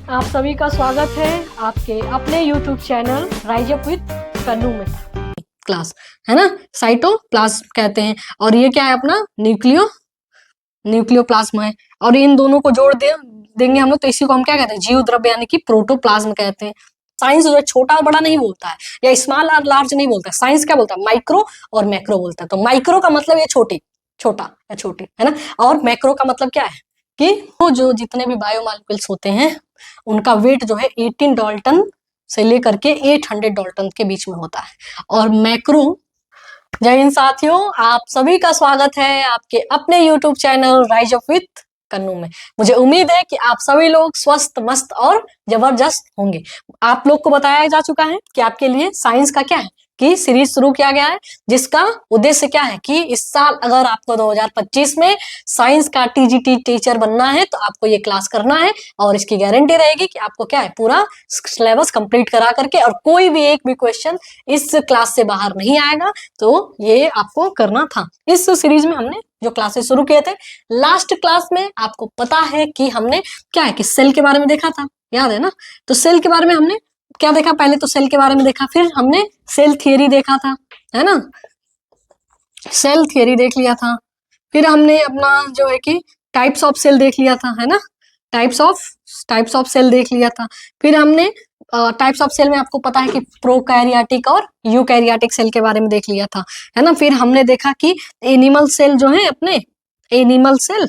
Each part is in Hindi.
आप सभी का स्वागत है आपके अपने YouTube channel rise up with Kannu में। क्लास है ना, साइटोप्लाज्म कहते हैं और ये क्या है अपना न्यूक्लियोप्लाज्म है और इन दोनों को जोड़ देंगे हम लोग तो इसी को हम क्या कहते हैं, जीव द्रव्य यानी कि प्रोटोप्लाज्म कहते हैं। साइंस जो है छोटा बड़ा नहीं बोलता है या स्मॉल और लार्ज नहीं बोलता है, साइंस क्या बोलता है, माइक्रो और मैक्रो बोलता है। तो माइक्रो का मतलब ये छोटा या छोटी है ना, और मैक्रो का मतलब क्या है कि वो जो जितने भी बायोमॉलिक्यूल्स होते हैं उनका वेट जो है 18 डाल्टन से लेकर के 800 डाल्टन के बीच में होता है। और मैक्रो, जय हिंद साथियों, आप सभी का स्वागत है आपके अपने YouTube channel rise up with Kannu में। मुझे उम्मीद है कि आप सभी लोग स्वस्थ मस्त और जबरदस्त होंगे। आप लोग को बताया जा चुका है कि आपके लिए साइंस का क्या है कि सीरीज शुरू किया गया है, जिसका उद्देश्य क्या है कि इस साल अगर आपको 2025 में साइंस का टीजीटी टीचर बनना है तो आपको ये क्लास करना है और इसकी गारंटी रहेगी कि आपको क्या है, पूरा सिलेबस कंप्लीट करा करके और कोई भी एक भी क्वेश्चन इस क्लास से बाहर नहीं आएगा। तो ये आपको करना था। इस सीरीज में हमने जो क्लासेस शुरू किए थे, लास्ट क्लास में आपको पता है कि हमने क्या है कि सेल के बारे में देखा था, याद है ना। तो सेल के बारे में हमने क्या देखा, पहले तो सेल के बारे में देखा, फिर हमने सेल थियरी देखा था, है ना, सेल थियरी देख लिया था। फिर हमने अपना जो है कि टाइप्स ऑफ सेल देख लिया था, है ना, टाइप्स ऑफ सेल देख लिया था। फिर हमने टाइप्स ऑफ सेल में आपको पता है कि प्रोकैरियोटिक और यूकैरियोटिक सेल के बारे में देख लिया था, है ना। फिर हमने देखा कि एनिमल सेल जो है अपने, एनिमल सेल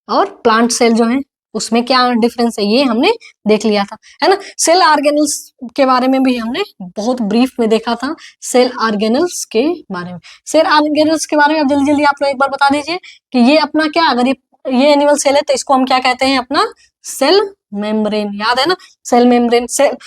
और प्लांट सेल जो है उसमें क्या डिफरेंस है ये हमने देख लिया था, है ना। सेल ऑर्गेनल्स के बारे में भी हमने बहुत ब्रीफ में देखा था। सेल ऑर्गेनल्स के बारे में, सेल ऑर्गेनल्स के बारे में आप जल्दी जल्दी आप लोग एक बार बता दीजिए कि ये अपना क्या, अगर ये एनिमल सेल है तो इसको हम क्या कहते हैं, अपना सेल मेम्ब्रेन, याद है ना, सेल मेम्ब्रेन। सेल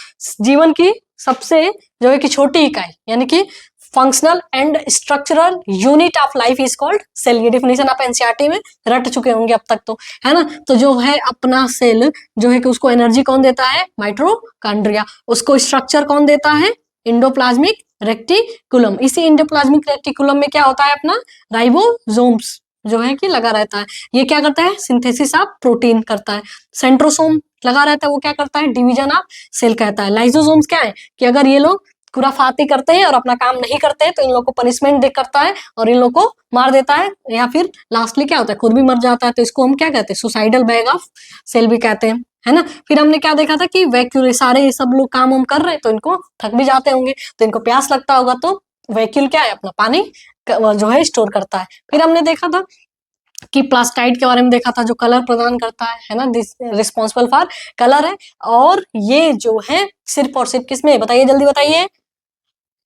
जीवन की सबसे जो है कि छोटी इकाई यानी कि functional and structural unit of life is called cell. ये डेफिनेशन आप एनसीईआरटी में रट चुके होंगे अब तक तो, है ना। तो जो है अपना सेल जो है कि उसको एनर्जी कौन देता है, माइटोकॉन्ड्रिया। उसको स्ट्रक्चर कौन देता है, इंडोप्लाज्मिक रेक्टिकुलम। इसी इंडोप्लाज्मिक रेक्टिकुलम में क्या होता है, अपना राइबोसोम्स जो है कि लगा रहता है। ये क्या करता है, सिंथेसिस ऑफ प्रोटीन करता है। सेंट्रोसोम लगा रहता है, वो क्या करता है, डिवीजन ऑफ सेल कहता है। लाइसोसोम्स क्या है कि अगर ये लोग खुराफाती करते हैं और अपना काम नहीं करते हैं तो इन लोग को पनिशमेंट दे करता है और इन लोग को मार देता है, या फिर लास्टली क्या होता है, खुद भी मर जाता है। तो इसको हम क्या कहते हैं, सुसाइडल बैग ऑफ सेल भी कहते हैं, है ना। फिर हमने क्या देखा था कि वैक्यूल, सारे ये सब लोग काम कर रहे हैं तो इनको थक भी जाते होंगे, तो इनको प्यास लगता होगा, तो वैक्यूल क्या है, अपना पानी जो है स्टोर करता है। फिर हमने देखा था कि प्लास्टाइड के बारे में देखा था, जो कलर प्रदान करता है ना, रिस्पॉन्सिबल फॉर कलर है। और ये जो है सिर्फ और सिर्फ किसमें, बताइए जल्दी बताइए,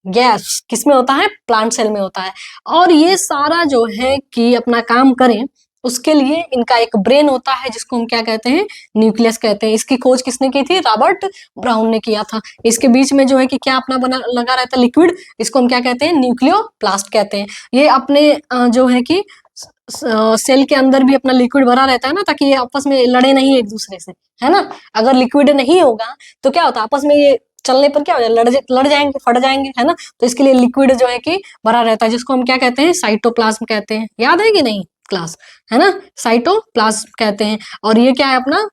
गैस किसमें होता है, प्लांट सेल में होता है। और ये सारा जो है कि अपना काम करें उसके लिए इनका एक ब्रेन होता है जिसको हम क्या कहते हैं, न्यूक्लियस कहते हैं। इसकी खोज किसने की थी, रॉबर्ट ब्राउन ने किया था। इसके बीच में जो है कि क्या अपना बना लगा रहता है, लिक्विड, इसको हम क्या कहते हैं, न्यूक्लियोप्लास्ट कहते हैं। ये अपने जो है कि सेल के अंदर भी अपना लिक्विड भरा रहता है ना, ताकि ये आपस में लड़े नहीं एक दूसरे से, है ना। अगर लिक्विड नहीं होगा तो क्या होता है, आपस में ये चलने पर क्या हो जाए, लड़ जाएंगे, फट जाएंगे, है ना। तो इसके लिए लिक्विड जो है कि भरा रहता है, जिसको हम क्या कहते हैं, साइटोप्लाज्म कहते हैं। याद है कि नहीं क्लास, है ना, साइटोप्लाज्म कहते हैं। और ये क्या है, अपना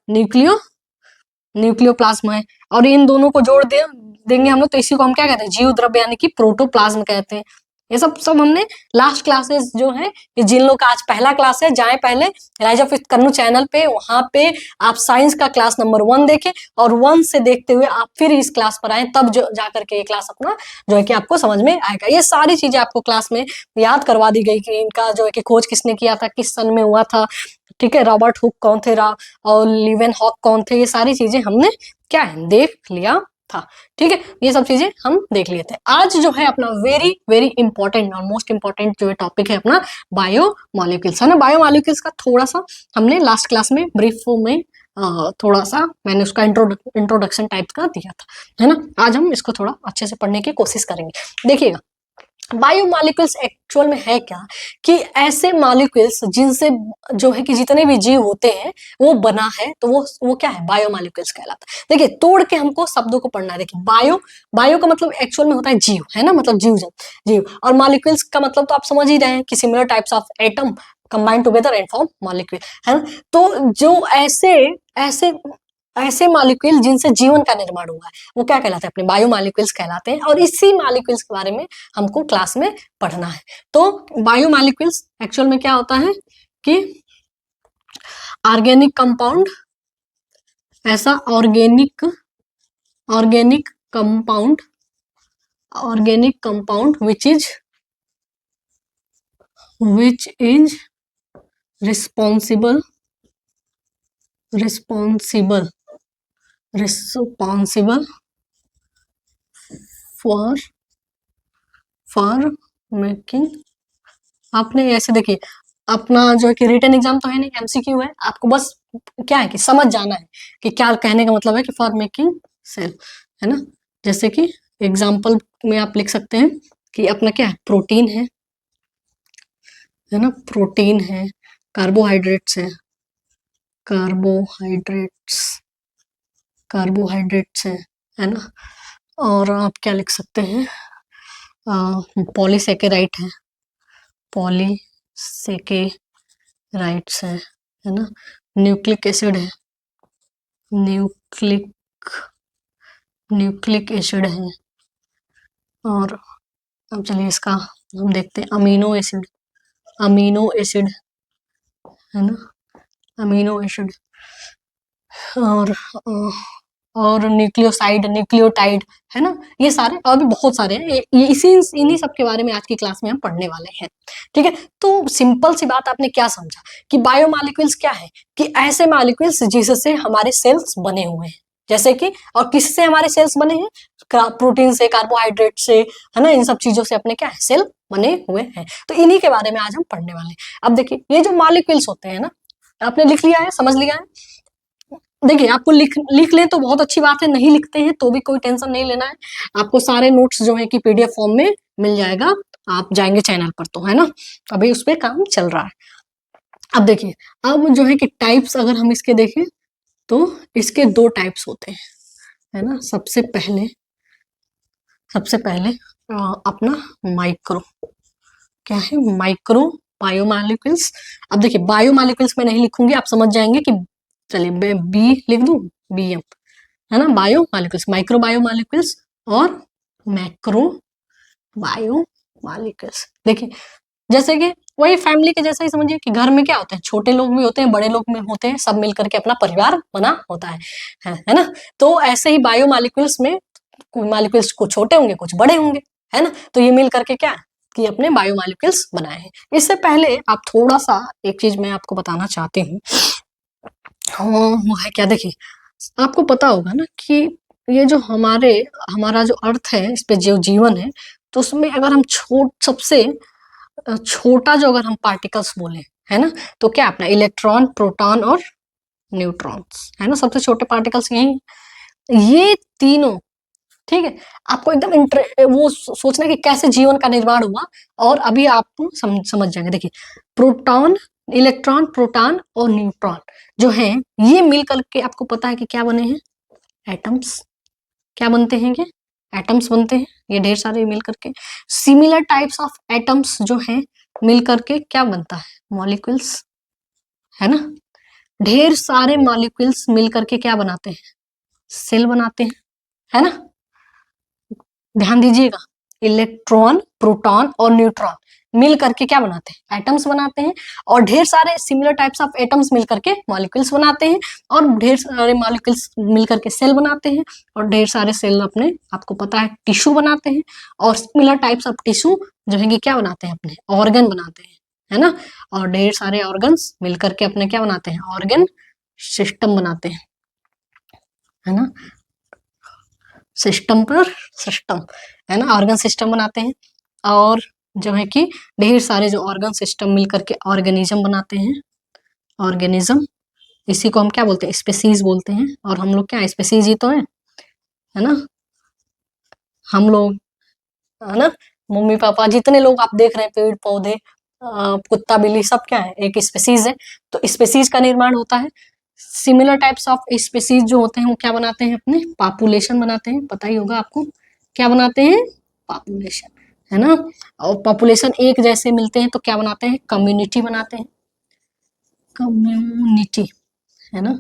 न्यूक्लियोप्लाज्म है और इन दोनों को जोड़ देंगे हम लोग तो इसी को हम क्या कहते हैं, जीव द्रव्य यानी कि प्रोटोप्लाज्म कहते हैं। ये सब हमने लास्ट क्लासेस जो है, ये जिन लोग का आज पहला क्लास है, जाए पहले राइज ऑफ कन्नू चैनल पे, वहां पे आप साइंस का क्लास नंबर 1 देखें और 1 से देखते हुए आप फिर इस क्लास पर आए, तब जो जाकर के ये क्लास अपना जो है कि आपको समझ में आएगा। ये सारी चीजें आपको क्लास में याद करवा दी गई कि इनका जो है कि खोज किसने किया था, किस सन में हुआ था, ठीक है, रॉबर्ट हुक कौन थे, और लिवेन हॉक कौन थे, ये सारी चीजें हमने क्या है, देख लिया था। ठीक है, ये सब चीजें हम देख लिए थे। आज जो है अपना वेरी वेरी इंपॉर्टेंट और मोस्ट इंपॉर्टेंट जो है टॉपिक है अपना बायोमॉलिक्यूल्स, है ना। बायोमॉलिक्यूल्स का थोड़ा सा हमने लास्ट क्लास में ब्रीफ में थोड़ा सा मैंने उसका इंट्रोडक्शन टाइप का दिया था, है ना। आज हम इसको थोड़ा अच्छे से पढ़ने की कोशिश करेंगे। देखिएगा, बायोमॉलिक्यूल्स एक्चुअल में है क्या, कि ऐसे मॉलिक्यूल्स जिनसे जो है कि जितने भी जीव होते हैं वो बना है, तो वो क्या है, बायोमॉलिक्यूल्स कहलाता है। देखिए, तोड़ के हमको शब्दों को पढ़ना है। देखिए, बायो का मतलब एक्चुअल में होता है जीव, है ना, मतलब जीव, और मॉलिक्यूल्स का मतलब तो आप समझ ही रहे हैं कि similar types of atom combine together and form molecule, है ना। तो जो ऐसे ऐसे मॉलिक्यूल जिनसे जीवन का निर्माण हुआ है वो क्या कहलाते हैं, अपने बायो मॉलिक्यूल्स कहलाते हैं। और इसी मॉलिक्यूल्स के बारे में हमको क्लास में पढ़ना है। तो बायो मॉलिक्यूल्स एक्चुअल में क्या होता है कि ऑर्गेनिक कंपाउंड, ऐसा organic compound which is responsible for making. आपने ऐसे देखिए, अपना जो है कि रिटन एग्जाम तो है नहीं, एमसीक्यू है, आपको बस क्या है कि समझ जाना है कि क्या कहने का मतलब है कि फॉर मेकिंग सेल, है ना। जैसे कि एग्जाम्पल में आप लिख सकते हैं कि अपना क्या है, प्रोटीन है ना, प्रोटीन है, कार्बोहाइड्रेट्स है, कार्बोहाइड्रेट्स है ना। और आप क्या लिख सकते हैं, पॉलीसेकेराइड है, पॉलीसेकेराइड्स है ना। न्यूक्लिक एसिड है, न्यूक्लिक एसिड है। और अब चलिए इसका हम देखते हैं, अमीनो एसिड है ना, अमीनो एसिड। और न्यूक्लियोटाइड है ना। ये सारे और भी बहुत सारे हैं, ये इन्हीं सब के बारे में आज की क्लास में हम पढ़ने वाले हैं। ठीक है, तो सिंपल सी बात आपने क्या समझा कि बायोमॉलिक्यूल्स क्या है, कि ऐसे मॉलिक्यूल्स जिससे हमारे सेल्स बने हुए हैं। जैसे कि, और किससे हमारे सेल्स बने हैं, प्रोटीन से, कार्बोहाइड्रेट से, है ना, इन सब चीजों से अपने क्या है, सेल बने हुए हैं। तो इन्हीं के बारे में आज हम पढ़ने वाले हैं। अब देखिए, ये जो मॉलिक्यूल्स होते हैं ना, आपने लिख लिया है, समझ लिया है। देखिए, आपको लिख लें तो बहुत अच्छी बात है, नहीं लिखते हैं तो भी कोई टेंशन नहीं लेना है। आपको सारे नोट्स जो है कि पीडीएफ फॉर्म में मिल जाएगा, आप जाएंगे चैनल पर तो, है ना। अभी उस पर काम चल रहा है। अब देखिए, अब जो है कि टाइप्स अगर हम इसके देखें तो इसके दो टाइप्स होते हैं, है ना। सबसे पहले अपना माइक्रो, क्या है, माइक्रो बायोमॉलिक्यूल्स। अब देखिए, बायोमॉलिक्यूल्स में नहीं लिखूंगी, आप समझ जाएंगे कि, चलिए बी लिख दूं, बीएम, है ना, बायोमॉलिक्यूल्स, माइक्रो बायोमॉलिक्यूल्स और मैक्रो बायोमॉलिक्यूल्स। देखिए, जैसे कि वही फैमिली के जैसा ही समझिए कि घर में क्या होते हैं, छोटे लोग भी होते हैं, बड़े लोग में होते हैं, सब मिलकर के अपना परिवार बना होता है ना। तो ऐसे ही बायोमॉलिक्यूल्स में मॉलिक्यूल्स कुछ छोटे होंगे, कुछ बड़े होंगे, है ना। तो ये मिल करके क्या कि अपने बायोमॉलिक्यूल्स बनाए हैं। इससे पहले आप थोड़ा सा एक चीज मैं आपको बताना चाहती हूँ, वो है क्या, देखिए, आपको पता होगा ना कि ये जो हमारा जो अर्थ है, इस पे जो जीवन है, तो उसमें अगर हम सबसे छोटा जो अगर हम पार्टिकल्स बोले, है ना, तो क्या अपना इलेक्ट्रॉन, प्रोटॉन और न्यूट्रॉन्स, है ना, सबसे छोटे पार्टिकल्स यही, ये तीनों। ठीक है, आपको एकदम वो सोचना कि कैसे जीवन का निर्माण हुआ, और अभी आप समझ जाएंगे। देखिए, प्रोटॉन, इलेक्ट्रॉन, प्रोटॉन और न्यूट्रॉन जो है, ये मिल करके आपको पता है कि क्या बने हैं, एटम्स। क्या बनते हैं ये, एटम्स बनते हैं, ये ढेर सारे मिल करके। सिमिलर टाइप्स ऑफ एटम्स जो है मिल करके क्या बनता है, मॉलिक्यूल्स, है ना। ढेर सारे मॉलिक्यूल्स मिल करके क्या बनाते हैं, सेल बनाते हैं, है ना। ध्यान दीजिएगा, इलेक्ट्रॉन, प्रोटॉन और न्यूट्रॉन मिल करके क्या बनाते हैं, एटम्स बनाते हैं। और ढेर सारे सिमिलर टाइप्स ऑफ एटम्स मिल करके मॉलिक्यूल्स बनाते हैं, और ढेर सारे मॉलिक्यूल्स मिल करके सेल बनाते हैं, और ढेर सारे सेल अपने, आपको पता है, टिश्यू बनाते हैं। और सिमिलर टाइप्स ऑफ टिश्यू जो है क्या बनाते हैं, अपने ऑर्गन बनाते हैं, है ना। और ढेर सारे ऑर्गन्स मिल करके अपने क्या बनाते हैं, ऑर्गन सिस्टम बनाते हैं, है ना। सिस्टम, है ना, ऑर्गन सिस्टम बनाते हैं। और जो है कि ढेर सारे जो ऑर्गन सिस्टम मिलकर के ऑर्गेनिज्म बनाते हैं, ऑर्गेनिज्म, इसी को हम क्या बोलते हैं, स्पीसीज बोलते हैं। और हम लोग क्या, स्पीसीज ही तो है ना। हम लोग, है ना, मम्मी पापा जितने लोग आप देख रहे हैं, पेड़ पौधे, कुत्ता बिल्ली, सब क्या है, एक स्पीसीज है। तो स्पीसीज का निर्माण होता है। सिमिलर टाइप्स ऑफ स्पीसीज जो होते हैं वो क्या बनाते हैं, अपने पॉपुलेशन बनाते हैं, पता ही होगा आपको क्या बनाते हैं, पॉपुलेशन, है ना। और पॉपुलेशन एक जैसे मिलते हैं तो क्या बनाते हैं, कम्युनिटी बनाते हैं, कम्युनिटी, है ना,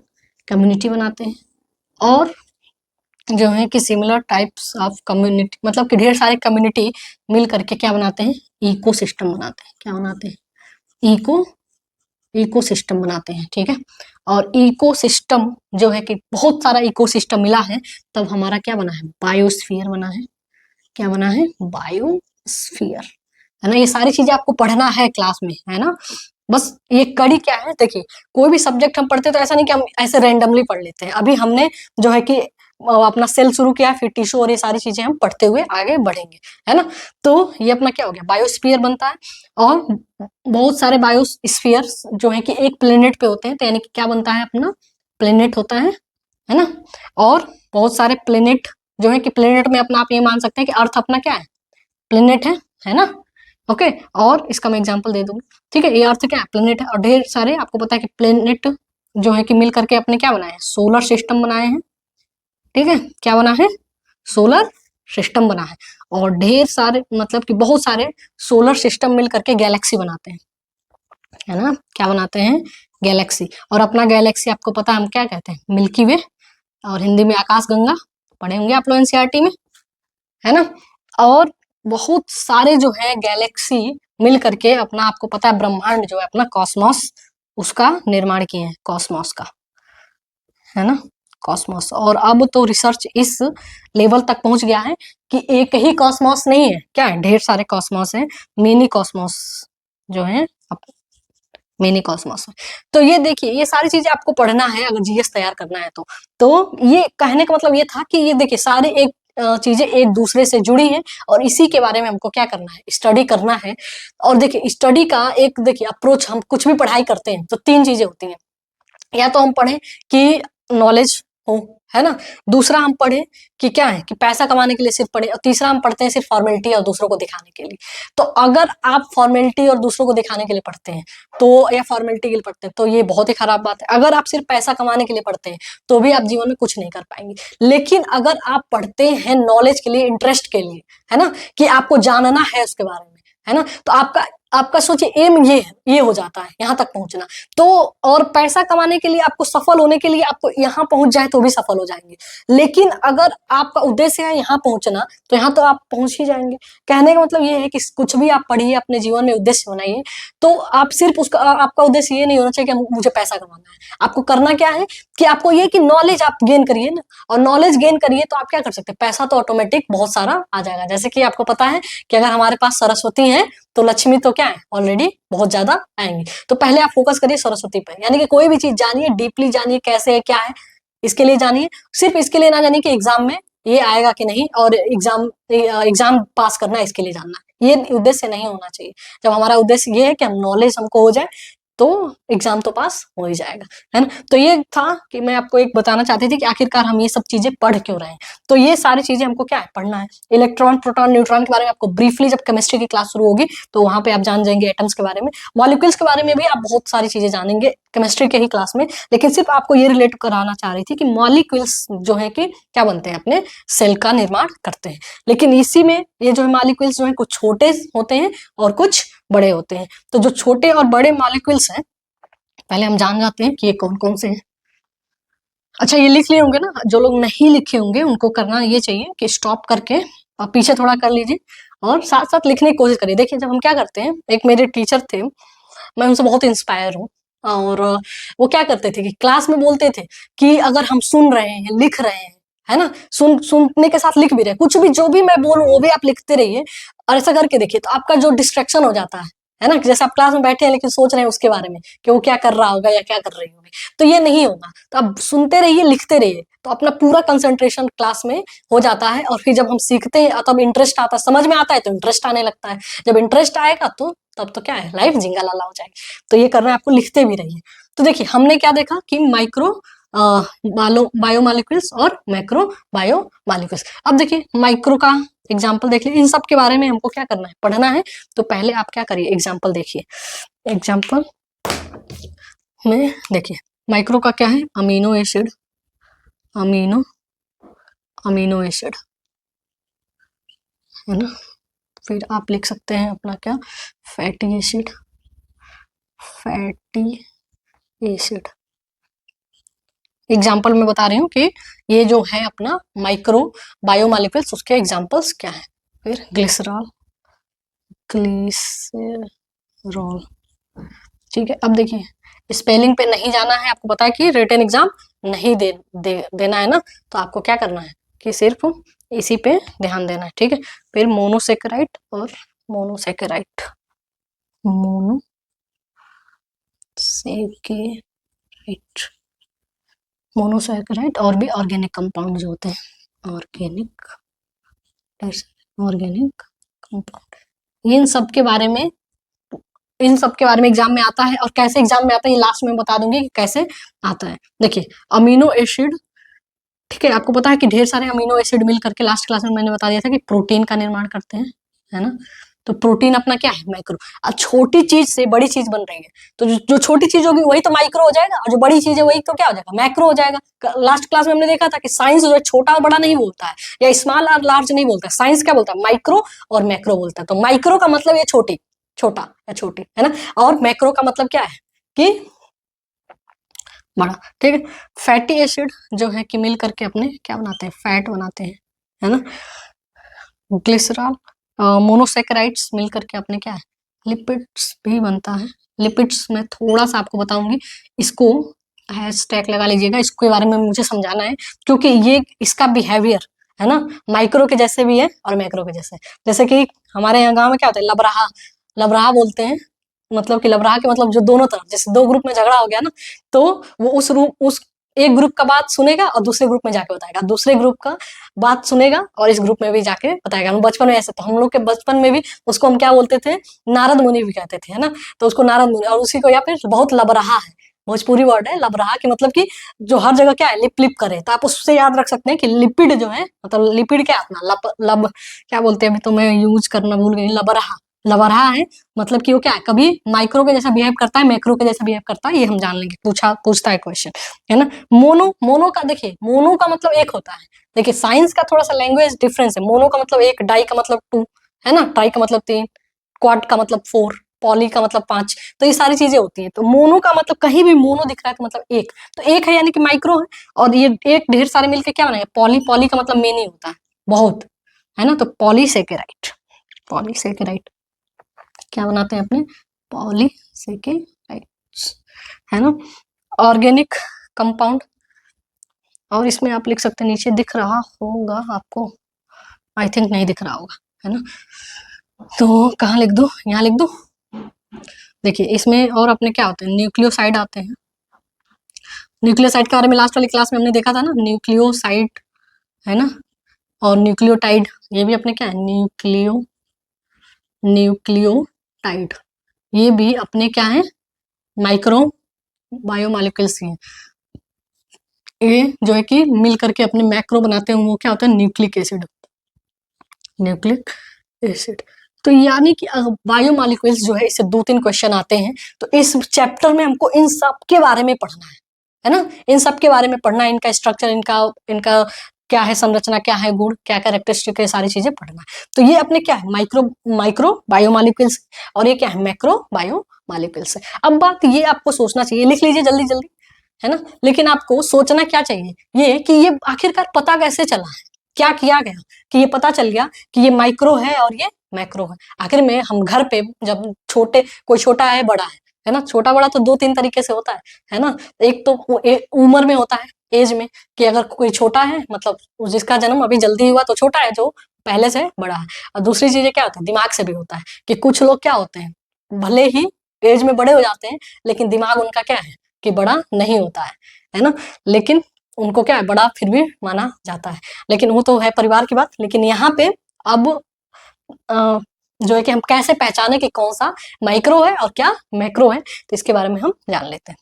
कम्युनिटी बनाते हैं। और जो है कि सिमिलर टाइप्स ऑफ कम्युनिटी, मतलब कि ढेर सारे कम्युनिटी मिल करके क्या बनाते हैं, इकोसिस्टम बनाते हैं। क्या बनाते हैं, इकोसिस्टम बनाते हैं, ठीक है। और इकोसिस्टम जो है कि बहुत सारा इकोसिस्टम मिला है, तब हमारा क्या बना है, बायोस्फीयर बना है। क्या बना है, बायोस्फीयर, है ना। ये सारी चीजें आपको पढ़ना है क्लास में, है ना। बस ये कड़ी क्या है, देखिए कोई भी सब्जेक्ट हम पढ़ते तो ऐसा नहीं कि हम ऐसे रैंडमली पढ़ लेते हैं। अभी हमने जो है कि अपना सेल शुरू किया, फिर टिश्यू और ये सारी चीजें हम पढ़ते हुए आगे बढ़ेंगे, है ना। तो ये अपना क्या हो गया, बायोस्फीयर बनता है। और बहुत सारे बायोस्फीयर्स जो है कि एक प्लेनेट पे होते हैं, तो यानी कि क्या बनता है, अपना प्लेनेट होता है ना। और बहुत सारे प्लेनेट जो है कि प्लेनेट में अपना आप ये मान सकते हैं कि अर्थ अपना क्या है, प्लेनेट है ना। ओके, और इसका मैं एग्जांपल दे दूंगी, ठीक है। ये अर्थ क्या है, प्लेनेट है। और ढेर सारे आपको पता है कि प्लेनेट जो है कि मिल करके अपने क्या बनाए हैं, सोलर सिस्टम बनाए हैं, ठीक है। क्या बना है, सोलर सिस्टम बना है। और ढेर सारे मतलब कि बहुत सारे सोलर सिस्टम मिल करके गैलेक्सी बनाते हैं, है ना। क्या बनाते हैं, गैलेक्सी। और अपना गैलेक्सी आपको पता है हम क्या कहते हैं, मिल्की वे, और हिंदी में आकाश गंगा, पढ़े होंगे आप लोग एनसीईआरटी में, है ना। और बहुत सारे जो है गैलेक्सी मिल करके अपना, आपको पता है ब्रह्मांड जो है अपना कॉस्मॉस, उसका निर्माण किए हैं, कॉस्मॉस का, है ना, कॉस्मॉस। और अब तो रिसर्च इस लेवल तक पहुंच गया है कि एक ही कॉस्मॉस नहीं है, क्या है, ढेर सारे कॉस्मॉस हैं, मिनी कॉस्मॉस जो है, मिनी कॉस्मॉस है। तो ये देखिए, ये सारी चीजें आपको पढ़ना है अगर जीएस तैयार करना है तो ये कहने का मतलब ये था कि ये देखिए सारे एक चीजें एक दूसरे से जुड़ी हैं, और इसी के बारे में हमको क्या करना है, स्टडी करना है। और देखिए स्टडी का एक देखिए अप्रोच, हम कुछ भी पढ़ाई करते हैं तो तीन चीजें होती हैं, या तो हम पढ़ें कि नॉलेज हो, है ना। दूसरा हम पढ़े कि क्या है, कि पैसा कमाने के लिए सिर्फ पढ़े। और तीसरा हम पढ़ते हैं सिर्फ फॉर्मेलिटी और दूसरों को दिखाने के लिए। तो अगर आप फॉर्मेलिटी और दूसरों को दिखाने के लिए पढ़ते हैं तो, या फॉर्मेलिटी के लिए पढ़ते हैं तो ये बहुत ही खराब बात है। अगर आप सिर्फ पैसा कमाने के लिए पढ़ते हैं तो भी आप जीवन में कुछ नहीं कर पाएंगे। लेकिन अगर आप पढ़ते हैं नॉलेज के लिए, इंटरेस्ट के लिए, है ना, कि आपको जानना है उसके बारे में, है ना, तो आपका आपका सोचिए एम ये हो जाता है, यहाँ तक पहुंचना। तो और पैसा कमाने के लिए, आपको सफल होने के लिए, आपको यहाँ पहुंच जाए तो भी सफल हो जाएंगे। लेकिन अगर आपका उद्देश्य है यहाँ पहुंचना, तो यहाँ तो आप पहुंच ही जाएंगे। कहने का मतलब ये है कि कुछ भी आप पढ़िए, अपने जीवन में उद्देश्य बनाइए। तो आप सिर्फ उसका, आपका उद्देश्य ये नहीं होना चाहिए कि मुझे पैसा कमाना है। आपको करना क्या है कि आपको ये कि नॉलेज आप गेन करिए ना, और नॉलेज गेन करिए तो आप क्या कर सकते हैं, पैसा तो ऑटोमेटिक बहुत सारा आ जाएगा। जैसे कि आपको पता है कि अगर हमारे पास सरस्वती है तो लक्ष्मी तो क्या है, ऑलरेडी बहुत ज्यादा आएंगी। तो पहले आप फोकस करिए सरस्वती पर, यानी कि कोई भी चीज जानिए, डीपली जानिए कैसे है, क्या है, इसके लिए जानिए। सिर्फ इसके लिए ना जानिए कि एग्जाम में ये आएगा कि नहीं, और एग्जाम पास करना है इसके लिए जानना, ये उद्देश्य नहीं होना चाहिए। जब हमारा उद्देश्य ये है कि हम नॉलेज हमको हो जाए, तो एग्जाम तो पास हो ही जाएगा, है ना। तो ये था कि मैं आपको एक बताना चाहती थी कि आखिरकार हम ये सब चीजें पढ़ क्यों रहे हैं। तो ये सारी चीजें हमको क्या है, पढ़ना है। इलेक्ट्रॉन, प्रोटॉन, न्यूट्रॉन के बारे में आपको ब्रीफली जब केमिस्ट्री की क्लास शुरू होगी तो वहां पे आप जान जाएंगे एटम्स के बारे में। मॉलिक्यूल्स के बारे में भी आप बहुत सारी चीजें जानेंगे केमिस्ट्री के ही क्लास में। लेकिन सिर्फ आपको ये रिलेट कराना चाह रही थी कि मॉलिक्यूल्स जो है कि क्या बनते हैं, अपने सेल का निर्माण करते हैं। लेकिन इसी में ये जो है मॉलिक्यूल्स जो है कुछ छोटे होते हैं और कुछ बड़े होते हैं। तो जो छोटे और बड़े मॉलिक्यूल्स हैं, पहले हम जान जाते हैं कि ये कौन कौन से हैं। अच्छा, ये लिख लिए होंगे ना, जो लोग नहीं लिखे होंगे उनको करना ये चाहिए कि स्टॉप करके और पीछे थोड़ा कर लीजिए, और साथ साथ लिखने की कोशिश करिए। देखिए जब हम क्या करते हैं, एक मेरे टीचर थे, मैं उनसे बहुत इंस्पायर हूँ। और वो क्या करते थे कि क्लास में बोलते थे कि अगर हम सुन रहे हैं, लिख रहे हैं, है ना, सुनने के साथ लिख भी रहे, कुछ भी जो भी मैं बोलूं वो भी आप लिखते रहिए। और ऐसा करके देखिए तो आपका जो डिस्ट्रैक्शन हो जाता है ना, जैसे आप क्लास में बैठे हैं लेकिन सोच रहे हैं उसके बारे में कि वो क्या कर रहा होगा या क्या कर रही होगी, तो ये नहीं होगा। तो आप सुनते रहिए, लिखते रहिए, तो अपना पूरा कंसंट्रेशन क्लास में हो जाता है। और फिर जब हम सीखते हैं तब इंटरेस्ट आता है, समझ में आता है तो इंटरेस्ट आने लगता है। जब इंटरेस्ट आएगा तो तब तो क्या है, लाइफ जिंगा लाला हो जाएगी। तो ये करना है आपको, लिखते भी रहिए। तो देखिए हमने क्या देखा कि माइक्रो बायोमोलिक्यूल्स और मैक्रो बायोमोलिक्यूल्स। अब देखिए माइक्रो का एग्जाम्पल देख लीजिए। इन सब के बारे में हमको क्या करना है, पढ़ना है। तो पहले आप क्या करिए, एग्जाम्पल देखिए। एग्जाम्पल में देखिए माइक्रो का क्या है, amino acid, amino amino acid, है ना। फिर आप लिख सकते हैं अपना क्या, fatty acid, fatty acid, example मैं बता रही हूँ कि ये जो है अपना माइक्रो बायोमॉलिक्यूल्स, उसके एग्जाम्पल्स क्या है। फिर ग्लिसरॉल, ग्लिसरॉल, ठीक है। अब देखिए, स्पेलिंग पे नहीं जाना है, आपको पता है कि रिटन एग्जाम नहीं देना है ना, तो आपको क्या करना है कि सिर्फ इसी पे ध्यान देना है, ठीक है। फिर मोनोसेकेराइड और मोनोसेकेराइड, मोनोसेकेराइड, मोनोसेकेराइड और भी ऑर्गेनिक कंपाउंड जो होते हैं, ऑर्गेनिक कंपाउंड, इन सब के बारे में एग्जाम में आता है। और कैसे एग्जाम में आता है ये लास्ट में बता दूंगी कि कैसे आता है। देखिए, अमीनो एसिड, ठीक है, आपको पता है कि ढेर सारे अमीनो एसिड मिल करके, लास्ट क्लास में मैंने बता दिया था कि प्रोटीन का निर्माण करते हैं, है ना। तो प्रोटीन अपना क्या है, माइक्रो। अब छोटी चीज से बड़ी चीज बन रही है, तो जो छोटी चीज होगी वही तो माइक्रो हो जाएगा, और जो बड़ी चीज है वही तो क्या हो जाएगा, मैक्रो हो जाएगा। लास्ट क्लास में हमने देखा था कि साइंस जो है छोटा और बड़ा नहीं बोलता है, या स्मॉल और लार्ज नहीं बोलता है, साइंस क्या बोलता है, माइक्रो और मैक्रो बोलता है। तो माइक्रो का मतलब ये छोटी, छोटा या छोटी, है ना, और मैक्रो का मतलब क्या है कि बड़ा, ठीक है। फैटी एसिड जो है कि मिल करके अपने क्या बनाते हैं, फैट बनाते हैं, है ना। ग्लिसरॉल, मोनोसेकेराइड्स मिल करके अपने क्या है, लिपिड्स भी बनता है। लिपिड्स में थोड़ा सा आपको बताऊंगी, इसको हैशटैग लगा लीजिएगा, इसके बारे में मुझे समझाना है, क्योंकि ये इसका बिहेवियर है ना, माइक्रो के जैसे भी है और मैक्रो के जैसे। जैसे कि हमारे यहाँ गांव में क्या होता है, लबराहा, लबराहा बोलते हैं, मतलब कि लबराहा के मतलब जो दोनों तरफ, जैसे दो ग्रुप में झगड़ा हो गया ना, तो वो उस एक ग्रुप का बात सुनेगा और दूसरे ग्रुप में जाके बताएगा, दूसरे ग्रुप का बात सुनेगा और इस ग्रुप में भी जाके बताएगा। हम बचपन में ऐसे, तो हम लोग के बचपन में भी उसको हम क्या बोलते थे, नारद मुनि भी कहते थे, है ना। तो उसको नारद मुनि, और उसी को या फिर बहुत लबरहा है, भोजपुरी वर्ड है लबरहा, की मतलब कि जो हर जगह क्या है, लिप लिप करे। तो आप उससे याद रख सकते हैं कि लिपिड जो है, मतलब लिपिड क्या है अपना, लब क्या बोलते हैं, अभी तो मैं यूज करना भूल गई, लबरहा, लबरहा है, मतलब कि वो क्या है, कभी माइक्रो के जैसा बिहेव करता है, मैक्रो के जैसा बिहेव करता है, ये हम जान लेंगे, पूछता है क्वेश्चन, है ना। मोनो का देखिए, मोनो का मतलब एक होता है। देखिए साइंस का थोड़ा सा लैंग्वेज डिफरेंस है। मोनो का मतलब एक, डाई का मतलब टू, है ना, ट्राई का मतलब तीन, क्वाड का मतलब फोर, पॉली का मतलब पांच, तो ये सारी चीजें होती हैं। तो मोनो का मतलब कहीं भी मोनो दिख रहा है तो मतलब एक, तो एक है यानी कि माइक्रो है। और ये एक ढेर सारे मिलकर क्या बनाएंगे, पॉली, पॉली का मतलब मेनी होता है, बहुत, है ना। तो पॉलीसेकेराइड, पॉलीसेकेराइड क्या बनाते हैं अपने, पॉलीसेकेराइड्स, है ना, ऑर्गेनिक कंपाउंड। और इसमें आप लिख सकते हैं, नीचे दिख रहा होगा आपको, आई थिंक नहीं दिख रहा होगा, है ना। तो कहाँ लिख दूं, यहाँ लिख दूं। देखिए इसमें और अपने क्या होते हैं, न्यूक्लियोसाइड आते हैं। न्यूक्लियोसाइड के बारे में लास्ट वाली क्लास में हमने देखा था ना, न्यूक्लियोसाइड, है ना, और न्यूक्लियोटाइड, ये भी अपने क्या है, न्यूक्लियोटाइड, ये भी अपने क्या है, माइक्रो बायोमॉलिक्यूल्स ही हैं। ये जो है कि मिल करके अपने मैक्रो बनाते हैं, वो क्या होता है, न्यूक्लिक एसिड, न्यूक्लिक एसिड। तो यानी कि बायोमॉलिक्यूल्स जो है, इससे 2-3 क्वेश्चन आते हैं। तो इस चैप्टर में हमको इन सब के बारे में पढ़ना है ना, इन सब के बारे में पढ़ना है, इनका स्ट्रक्चर, इनका क्या है संरचना, क्या है गुण, क्या कैरेक्टरिस्टिक है, सारी चीजें पढ़ना है। तो ये अपने क्या है, माइक्रो बायोमॉलिक्यूल्स, और ये क्या है, मैक्रो बायोमॉलिक्यूल्स है। अब बात ये आपको सोचना चाहिए, लिख लीजिए जल्दी जल्दी, है ना। लेकिन आपको सोचना क्या चाहिए, ये कि ये आखिरकार पता कैसे चला है, क्या किया गया कि ये पता चल गया कि ये माइक्रो है और ये मैक्रो है। आखिर में हम घर पे जब छोटे, कोई छोटा है बड़ा है ना, छोटा बड़ा तो 2-3 तरीके से होता है ना। एक तो उम्र में होता है, एज में, कि अगर कोई छोटा है मतलब जिसका जन्म अभी जल्दी हुआ तो छोटा है, जो पहले से बड़ा है। और दूसरी चीजें क्या होता है, दिमाग से भी होता है, कि कुछ लोग क्या होते हैं, भले ही एज में बड़े हो जाते हैं, लेकिन दिमाग उनका क्या है कि बड़ा नहीं होता है ना। लेकिन उनको क्या है, बड़ा फिर भी माना जाता है। लेकिन वो तो है परिवार की बात। लेकिन यहाँ पे अब जो है कि हम कैसे पहचाने कि कौन सा माइक्रो है और क्या मैक्रो है, तो इसके बारे में हम जान लेते हैं।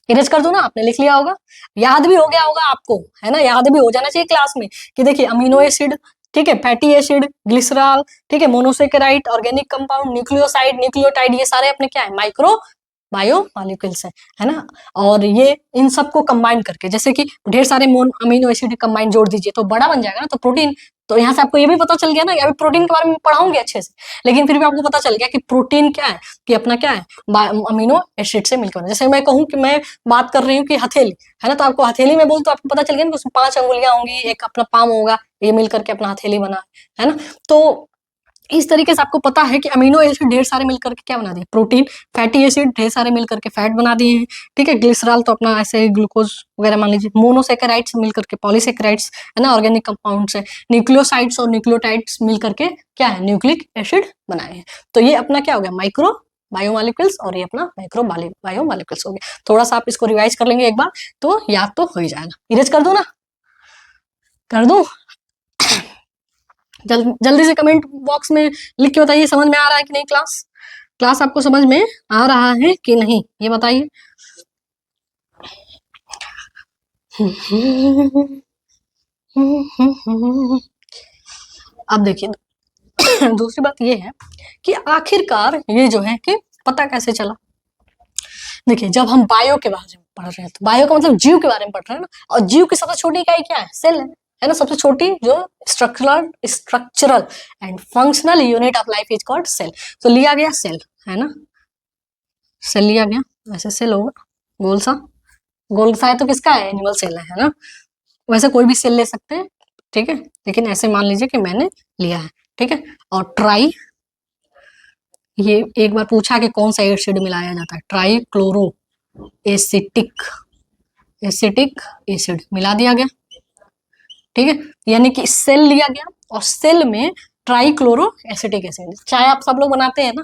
इरेज कर दो ना, आपने लिख लिया होगा, याद भी हो गया होगा आपको, है ना, याद भी हो जाना चाहिए क्लास में कि देखिए अमीनो एसिड, ठीक है, फैटी एसिड, ग्लिसरॉल, ठीक है, monosaccharide, organic compound, nucleoside, nucleotide, ये सारे अपने क्या है, माइक्रो बायो मॉलिक्यूल्स है ना। और ये इन सबको कंबाइन करके, जैसे कि ढेर सारे अमीनो एसिड कंबाइन जोड़ दीजिए तो बड़ा बन जाएगा ना, तो प्रोटीन। तो यहाँ से आपको ये भी पता चल गया ना, अभी प्रोटीन के बारे में पढ़ाऊंगे अच्छे से, लेकिन फिर भी आपको पता चल गया कि प्रोटीन क्या है, कि अपना क्या है, अमीनो एसिड से मिलकर। जैसे मैं कहूँ कि मैं बात कर रही हूँ कि हथेली है ना, तो आपको हथेली में बोल तो आपको पता चल गया ना, उसमें 5 अंगुलियां होंगी, एक अपना पाम होगा, ये मिलकर के अपना हथेली बना है ना। तो इस तरीके से आपको पता है कि अमीनो एसिड ढेर सारे मिलकर के क्या बना दिए, प्रोटीन। फैटी एसिड ढेर सारे मिलकर के फैट बना दिए हैं, ठीक है। ग्लिसरॉल तो अपना ऐसे ग्लूकोज वगैरह मान लीजिए। मोनोसेकेराइड्स मिलकर के पॉलीसेकेराइड्स है ना, ऑर्गेनिक कंपाउंड्स है। न्यूक्लियोसाइड्स और न्यूक्लियोटाइड्स मिलकर के क्या है, न्यूक्लिक एसिड बनाए हैं। तो ये अपना क्या हो गया, माइक्रो बायोमॉलिक्यूल्स, और ये अपना मैक्रो बायोमॉलिक्यूल्स हो गया। थोड़ा सा आप इसको रिवाइज कर लेंगे एक बार तो याद तो हो ही जाएगा। इरेज कर दो ना, कर दूं? जल्दी से कमेंट बॉक्स में लिख के बताइए समझ में आ रहा है कि नहीं। क्लास आपको समझ में आ रहा है कि नहीं, ये बताइए। अब देखिए दूसरी बात ये है कि आखिरकार ये जो है कि पता कैसे चला। देखिए जब हम बायो के बारे में पढ़ रहे हैं, तो बायो का मतलब जीव के बारे में पढ़ रहे हैं ना, और जीव की सबसे छोटी इकाई क्या है, सेल है ना। सबसे छोटी जो structural and functional unit of life is called cell. तो लिया गया सेल है ना, सेल लिया गया, वैसे सेल होगा गोल सा है तो किसका है, एनिमल सेल है ना। वैसे कोई भी सेल ले सकते हैं, ठीक है, लेकिन ऐसे मान लीजिए कि मैंने लिया है, ठीक है। और ट्राई, ये एक बार पूछा कि कौन सा एसिड मिलाया जाता है, ट्राई क्लोरो एसिटिक एसिड मिला दिया गया, ठीक है। यानी कि सेल लिया गया और सेल में ट्राइक्लोरो एसिटिक एसिड। चाय आप सब लोग बनाते हैं ना,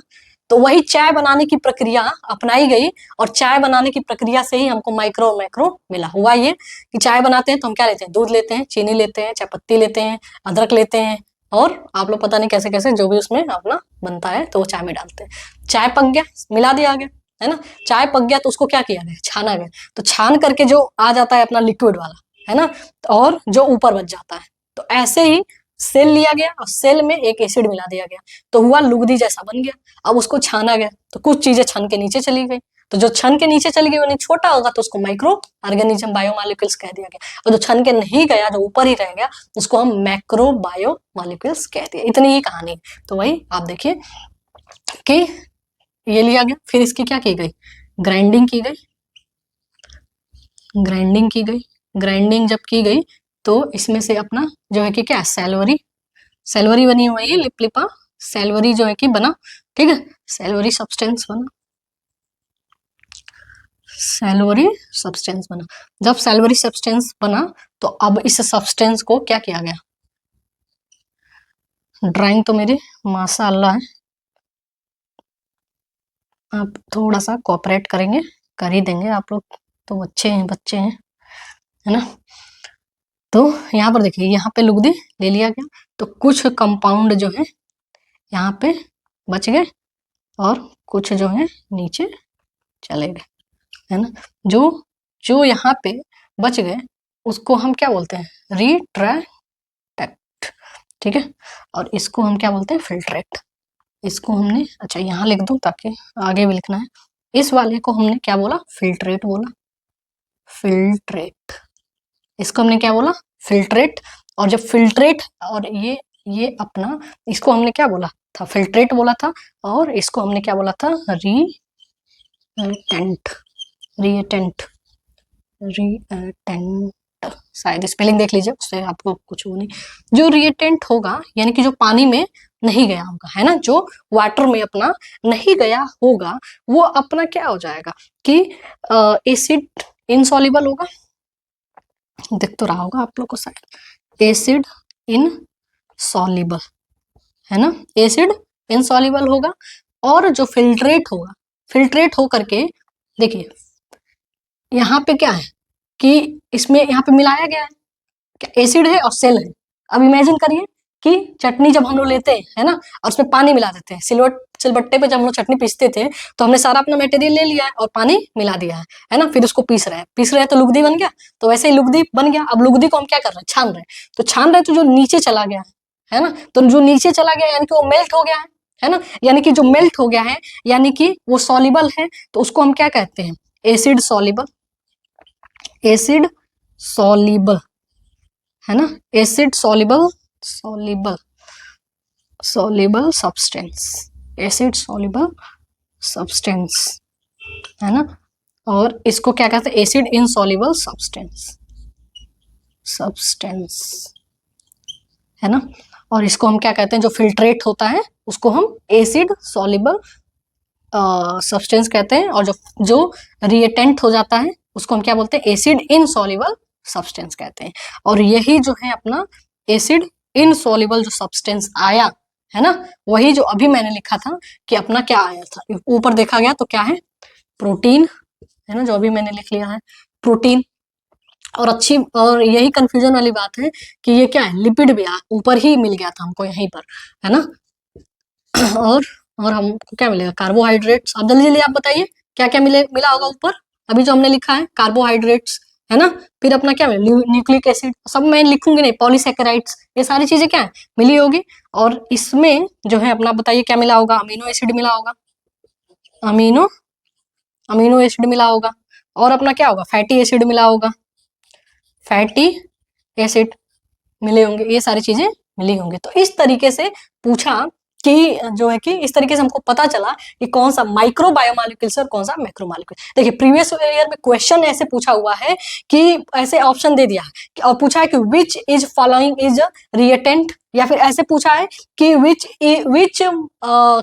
तो वही चाय बनाने की प्रक्रिया अपनाई गई, और चाय बनाने की प्रक्रिया से ही हमको माइक्रो और मैक्रो मिला। हुआ ये कि चाय बनाते हैं तो हम क्या लेते हैं, दूध लेते हैं, चीनी लेते हैं, चाय पत्ती लेते हैं, अदरक लेते हैं, और आप लोग पता नहीं कैसे कैसे जो भी उसमें अपना बनता है तो वो चाय में डालते हैं। चाय पक गया, मिला दिया गया है ना। चाय पक गया तो उसको क्या किया गया, छाना गया। तो छान करके जो आ जाता है अपना लिक्विड वाला है ना, और जो ऊपर बच जाता है, तो ऐसे ही सेल लिया गया और सेल में एक एसिड मिला दिया गया, तो हुआ लुगदी जैसा बन गया। अब उसको छाना गया तो कुछ चीजें छन के नीचे चली गई, तो जो छन के नीचे चली गई वो छोटा होगा तो उसको माइक्रो ऑर्गेनिज्म बायोमॉलिक्यूल्स कह दिया गया, और जो छन के नहीं गया, जो ऊपर ही रह गया, उसको हम मैक्रो बायोमॉलिक्यूल्स कह दिया। इतनी ही कहानी है। तो वही आप देखिए कि ये लिया गया, फिर इसकी क्या की गई, ग्राइंडिंग की गई। ग्राइंडिंग जब की गई तो इसमें से अपना जो है कि क्या, सैलवरी बनी हुई है, लिपा सैलवरी जो है कि बना, ठीक है। सैलवरी सब्सटेंस बना। जब सैलवरी सब्सटेंस बना तो अब इस सब्सटेंस को क्या किया गया, ड्राइंग तो मेरी माशाअल्लाह है, आप थोड़ा सा कोऑपरेट करेंगे, कर ही देंगे, आप लोग तो बच्चे हैं है ना। तो यहाँ पर देखिए, यहाँ पे लुगदी ले लिया गया, तो कुछ कंपाउंड जो है यहाँ पे बच गए और कुछ जो है नीचे चले गए, है ना। जो यहाँ पे बच गए उसको हम क्या बोलते हैं, रिट्रैक्ट, ठीक है। और इसको हम क्या बोलते हैं, फिल्ट्रेट। इसको हमने, अच्छा यहाँ लिख दूं ताकि आगे भी लिखना है। इस वाले को हमने क्या बोला, फिल्ट्रेट बोला, फिल्ट्रेट। इसको हमने क्या बोला, फिल्ट्रेट। और जब फिल्ट्रेट, और ये अपना, इसको हमने क्या बोला था, फिल्ट्रेट बोला था, और इसको हमने क्या बोला था, रिएटेंट। शायद स्पेलिंग देख लीजिए, उससे आपको कुछ वो नहीं। जो रिएटेंट होगा यानी कि जो पानी में नहीं गया होगा, है ना, जो वाटर में अपना नहीं गया होगा, वो अपना क्या हो जाएगा कि एसिड इनसॉल्युबल होगा। दिख तो रहा होगा आप लोग को शायद, एसिड इनसॉल्युबल है ना, एसिड इनसॉल्युबल होगा। और जो फिल्ट्रेट होगा, फिल्ट्रेट हो करके, देखिए यहाँ पे क्या है कि इसमें यहाँ पे मिलाया गया है, क्या एसिड है और सेल है। अब इमेजिन करिए कि चटनी जब हम लोग लेते हैं, है ना, और उसमें पानी मिला देते हैं, सिलबट्टे पे जब हम लोग चटनी पीसते थे तो हमने सारा अपना मटेरियल ले लिया है और पानी मिला दिया है ना, फिर उसको पीस रहे हैं तो लुगदी बन गया। तो वैसे ही लुगदी बन गया। अब लुगदी को हम क्या कर रहे हैं, छान रहे हैं। तो छान रहे तो जो नीचे चला गया है ना, तो जो नीचे चला गया यानी कि वो मेल्ट हो गया है है ना, यानी कि जो मेल्ट हो गया है, यानी कि वो सॉल्युबल है, तो उसको हम क्या कहते हैं, एसिड सॉल्युबल, एसिड सॉल्युबल, है ना, acid soluble, soluble, soluble substance, acid soluble substance, है ना। और इसको क्या कहते हैं, एसिड इनसॉल्युबल सब्सटेंस, सब्सटेंस, है ना। और इसको हम क्या कहते हैं, जो फिल्ट्रेट होता है उसको हम एसिड सॉल्युबल सब्सटेंस कहते हैं, और जो जो रिएटेंट हो जाता है उसको हम क्या बोलते हैं, एसिड इनसॉल्युबल सब्सटेंस कहते हैं। और यही जो है अपना एसिड इनसॉल्युबल जो सब्सटेंस आया है ना, वही जो अभी मैंने लिखा था कि अपना क्या आया था, ऊपर देखा गया तो क्या है, प्रोटीन, है ना, जो अभी मैंने लिख लिया है प्रोटीन। और अच्छी, और यही कंफ्यूजन वाली बात है कि ये क्या है, लिपिड भी ऊपर ही मिल गया था हमको यहीं पर, है ना। और हमको क्या मिलेगा, कार्बोहाइड्रेट्स। अब जल्दी जल्दी आप बताइए क्या क्या मिला होगा ऊपर, अभी जो हमने लिखा है कार्बोहाइड्रेट्स, है ना। फिर अपना क्या मिला, न्यूक्लिक एसिड, सब मैं लिखूंगी नहीं, पॉलीसेकेराइड्स, ये सारी चीजें क्या है, मिली होगी। और इसमें जो है अपना बताइए क्या मिला होगा, अमीनो एसिड मिला होगा, अमीनो अमीनो एसिड मिला होगा। और अपना क्या होगा, फैटी एसिड मिला होगा, फैटी एसिड मिले होंगे, ये सारी चीजें मिली होंगी। तो इस तरीके से पूछा कि जो है कि इस तरीके से हमको पता चला कि कौन सा माइक्रो बायोमॉलिक्यूल्स और कौन सा मैक्रो मॉलिक्यूल। देखिए प्रीवियस ईयर में क्वेश्चन ऐसे पूछा हुआ है कि ऐसे ऑप्शन दे दिया है और पूछा है कि which is following is reactant, या फिर ऐसे पूछा है कि विच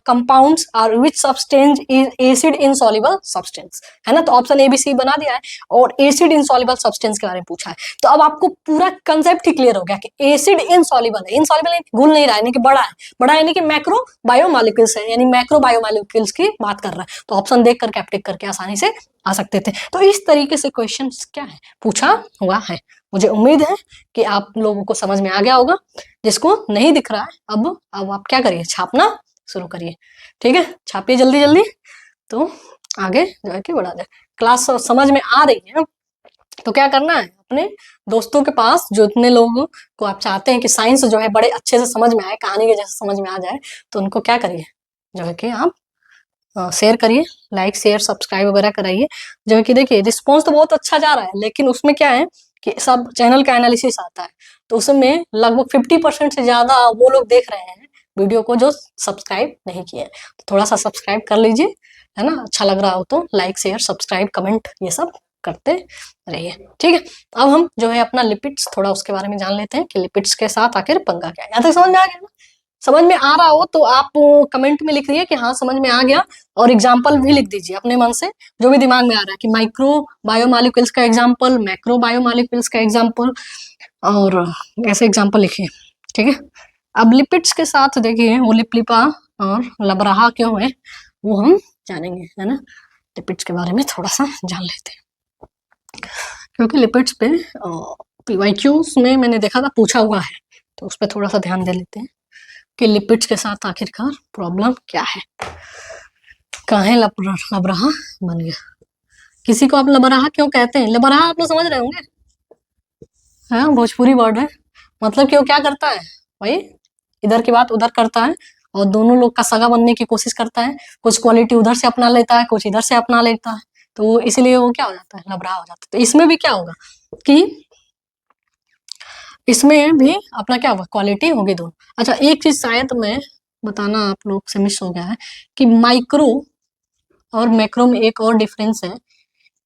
कंपाउंड्स और which substance is acid insoluble substance, है ना। तो ऑप्शन ए बी सी बना दिया है और एसिड इनसॉल्युबल सब्सटेंस के बारे में पूछा है। तो अब आपको पूरा कंसेप्ट ही क्लियर हो गया कि एसिड इनसॉल्युबल है, इनसॉल्युबल घुल नहीं रहा है, यानी कि बड़ा है, बड़ा यानी कि मैक्रो बायोमॉलिक्यूल्स है, यानी मैक्रो बायोमॉलिक्यूल्स की बात कर रहा है। तो ऑप्शन देख कर कैप्टिक करके आसानी से आ सकते थे। तो इस तरीके से क्वेश्चन क्या है, पूछा हुआ है। मुझे उम्मीद है कि आप लोगों को समझ में आ गया होगा। जिसको नहीं दिख रहा है अब आप क्या करिए, छापना शुरू करिए, ठीक है, छापिए जल्दी जल्दी, तो आगे जो है कि बढ़ा जाए। क्लास समझ में आ रही है तो क्या करना है, अपने दोस्तों के पास जो इतने लोगों को आप चाहते हैं कि साइंस जो है बड़े अच्छे से समझ में आए, कहानी के जैसे समझ में आ जाए, तो उनको क्या करिए, जो है कि आप शेयर करिए, लाइक शेयर सब्सक्राइब वगैरह कराइए। जो है कि देखिए रिस्पॉन्स तो बहुत अच्छा जा रहा है, लेकिन उसमें क्या है कि सब चैनल का एनालिसिस आता है, तो उसमें लगभग 50% से ज्यादा वो लोग देख रहे हैं वीडियो को जो सब्सक्राइब नहीं किए। तो थोड़ा सा सब्सक्राइब कर लीजिए, है ना, अच्छा लग रहा हो तो लाइक शेयर सब्सक्राइब कमेंट ये सब करते रहिए, ठीक है। अब हम जो है अपना लिपिड्स थोड़ा उसके बारे में जान लेते हैं कि लिपिड्स के साथ आखिर पंगा क्या है। यहाँ तक समझ में आ गया ना, समझ में आ रहा हो तो आप कमेंट में लिख दिए कि हाँ समझ में आ गया, और एग्जाम्पल भी लिख दीजिए अपने मन से जो भी दिमाग में आ रहा है कि माइक्रो बायोमॉलिक्यूल्स का एग्जाम्पल, मैक्रो बायोमॉलिक्यूल्स का एग्जाम्पल, और ऐसे एग्जाम्पल लिखिए, ठीक है। अब लिपिड्स के साथ देखिए वो लिपलिपा और लबरहा क्यों है वो हम जानेंगे, है ना। लिपिड्स के बारे में थोड़ा सा जान लेते हैं, क्योंकि लिपिड्स पे पीवाईक्यूज में मैंने देखा था पूछा हुआ है, तो उस पर थोड़ा सा ध्यान दे लेते हैं कि लिपिड्स के साथ आखिरकार प्रॉब्लम क्या है, काहे लबरहा बन गया। किसी को आप लबरहा क्यों कहते हैं, लबरहा आप लोग समझ रहे होंगे, हाँ भोजपुरी वर्ड है, मतलब कि वो क्या करता है भाई, इधर की बात उधर करता है और दोनों लोग का सगा बनने की कोशिश करता है, कुछ क्वालिटी उधर से अपना लेता है, कुछ इधर से अपना लेता है, तो इसीलिए वो क्या हो जाता है, लबरहा हो जाता है। तो इसमें भी क्या होगा कि इसमें भी अपना क्या होगा, क्वालिटी होगी दोनों। अच्छा एक चीज शायद मैं बताना आप लोग से मिस हो गया है कि माइक्रो और मैक्रो में एक और डिफरेंस है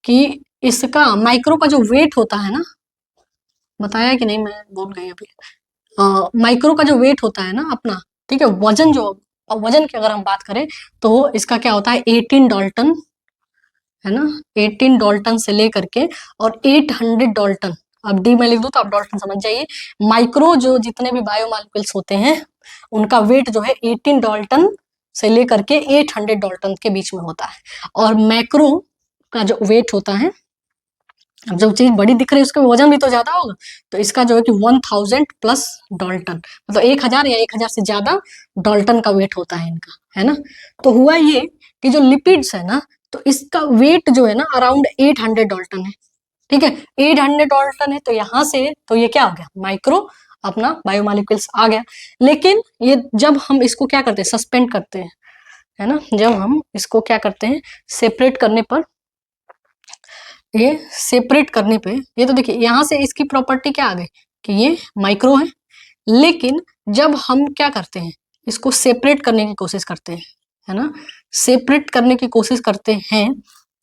कि इसका माइक्रो का जो वेट होता है ना, बताया कि नहीं, मैं बोल गई अभी। माइक्रो का जो वेट होता है ना अपना, ठीक है, वजन जो, वजन की अगर हम बात करें तो इसका क्या होता है 18 डाल्टन, है ना, 18 डाल्टन से लेकर के और 800 डाल्टन, अब डी में लिख दूं तो आप डाल्टन समझ जाइए। माइक्रो जो जितने भी बायोमॉलिक्यूल्स होते हैं उनका वेट जो है 18 डाल्टन से लेकर के 800 डाल्टन के बीच में होता है, और मैक्रो का जो वेट होता है, अब जो चीज बड़ी दिख रही है उसका वजन भी तो ज्यादा होगा, तो इसका जो है कि 1000 प्लस डाल्टन, मतलब 1000 या 1000 से ज्यादा डाल्टन का वेट होता है इनका, है ना। तो हुआ ये कि जो लिपिड्स है ना, तो इसका वेट जो है ना अराउंड 800 डाल्टन है, ठीक है, 800 डाल्टन है, तो यहाँ से तो ये क्या हो गया माइक्रो, अपना बायोमोलिक्यूल्स आ गया। लेकिन ये जब हम इसको क्या करते हैं, सस्पेंड करते हैं, है ना, जब हम इसको क्या करते हैं, सेपरेट करने पर, ये सेपरेट करने पे, ये तो देखिए यहाँ से इसकी प्रॉपर्टी क्या आ गई कि ये माइक्रो है। लेकिन जब हम क्या करते हैं, इसको सेपरेट करने की कोशिश करते हैं, है ना, सेपरेट करने की कोशिश करते हैं,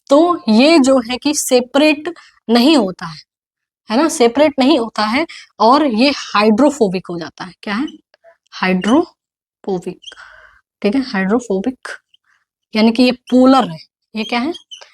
तो ये जो है कि सेपरेट नहीं होता है ना, सेपरेट नहीं होता है, और ये हाइड्रोफोबिक हो जाता है। क्या है, हाइड्रोफोबिक, ठीक है, हाइड्रोफोबिक, यानी कि ये पोलर है। ये क्या है,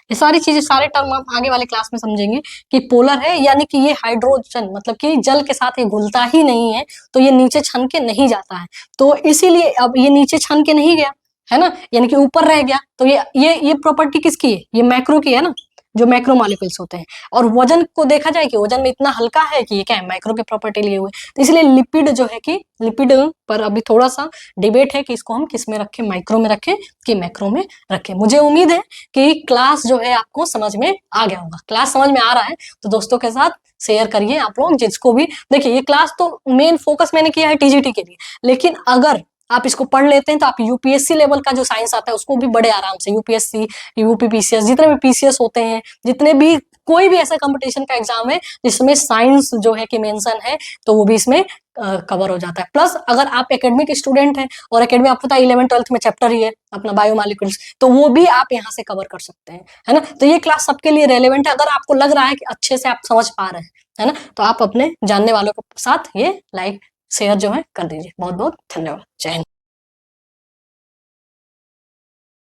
ये सारी चीजें, सारे टर्म आप आगे वाले क्लास में समझेंगे कि पोलर है, यानी कि ये हाइड्रोजन, मतलब कि जल के साथ ये घुलता ही नहीं है, तो ये नीचे छन के नहीं जाता है। तो इसीलिए अब ये नीचे छन के नहीं गया, है ना, यानी कि ऊपर रह गया। तो ये प्रॉपर्टी किसकी है, ये मैक्रो की है ना, जो मैक्रो मॉलिक्यूल्स होते हैं। और वजन को देखा जाए कि वजन में इतना हल्का है कि ये क्या है, माइक्रो की प्रॉपर्टी लिए हुए। तो इसलिए लिपिड जो है कि लिपिड पर अभी थोड़ा सा डिबेट है कि इसको हम किस में रखें, माइक्रो में रखें कि मैक्रो में रखें। मुझे उम्मीद है कि क्लास जो है आपको समझ में आ गया होगा। क्लास समझ में आ रहा है तो दोस्तों के साथ शेयर करिए आप लोग, जिसको भी। देखिए ये क्लास तो मेन फोकस मैंने किया है टीजीटी के लिए, लेकिन अगर आप इसको पढ़ लेते हैं तो आप यूपीएससी लेवल का जो साइंस आता है उसको भी बड़े आराम से, यूपीएससी, यूपी पीसीएस, जितने भी पीसीएस होते हैं, जितने भी कोई भी ऐसा कंपटीशन का एग्जाम है जिसमें साइंस जो है कि मेंशन है, तो वो भी इसमें कवर हो जाता है। प्लस अगर आप एकेडमिक स्टूडेंट हैं और एकेडमिक आपको पता है 11th-12th में चैप्टर ही है अपना बायोमोलिक्यूल्स, तो वो भी आप यहाँ से कवर कर सकते हैं, है ना। तो ये क्लास सबके लिए रेलेवेंट है। अगर आपको लग रहा है कि अच्छे से आप समझ पा रहे हैं, है ना, तो आप अपने जानने वालों के साथ ये लाइक शेयर जो है कर दीजिए। बहुत बहुत धन्यवाद। जय हिंद।